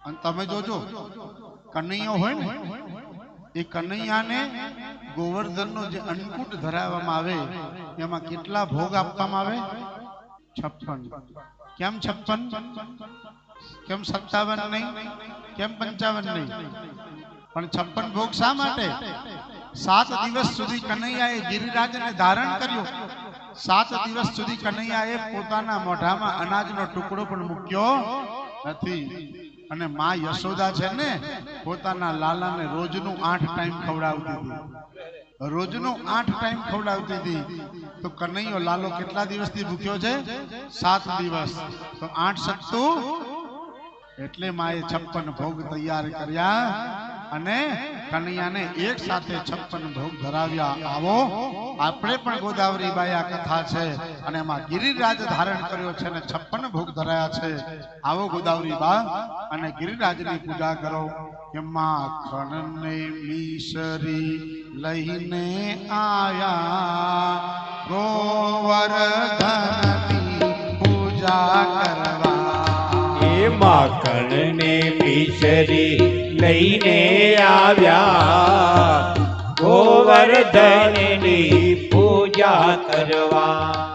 અને તમે જોજો કનૈયો હોય ને એ કનૈયાને ગોવર્ધનનો જે અન્નકૂટ ધરાવવામાં આવે એમાં કેટલા ભોગ આપવામાં આવે? 56. કેમ 56? કેમ 57 નહીં? કેમ 55 નહીં? પણ 56 ભોગ શા માટે? 7 દિવસ સુધી કનૈયાએ ગિરિરાજને ધારણ કર્યો. 7 દિવસ સુધી કનૈયાએ પોતાના મોઢામાં અનાજનો ટુકડો પણ મૂક્યો નથી. અને માં યશોદા છે ને પોતાના લાલાને રોજનું 8 ટાઈમ ખવડાવતી હતી. રોજનું 8 ટાઈમ ખવડાવતી હતી. તો કનૈયો લાલો કેટલા દિવસથી ભૂખ્યો છે? 7 દિવસ. તો 8 સત્તું એટલે માએ 56 ભોગ તૈયાર કર્યા અને કનૈયાને એક સાથે 56 ભોગ ધરાવ્યા. આવો આપણે પણ ગોદાવરી બાઈ આ કથા છે અને એમાં ગિરિરાજ ધારણ કર્યો છે અને 56 ભોગ ધરાયા છે. આવો ગોદાવરી બા અને ગિરિરાજની પૂજા કરો. કે માખણને મિસરી લઈને આયા ગોવર્ધનની પૂજા કરવા. માખણને મિસરી લઈને આવ્યા ગોવર્ધનની પૂજા કરવા.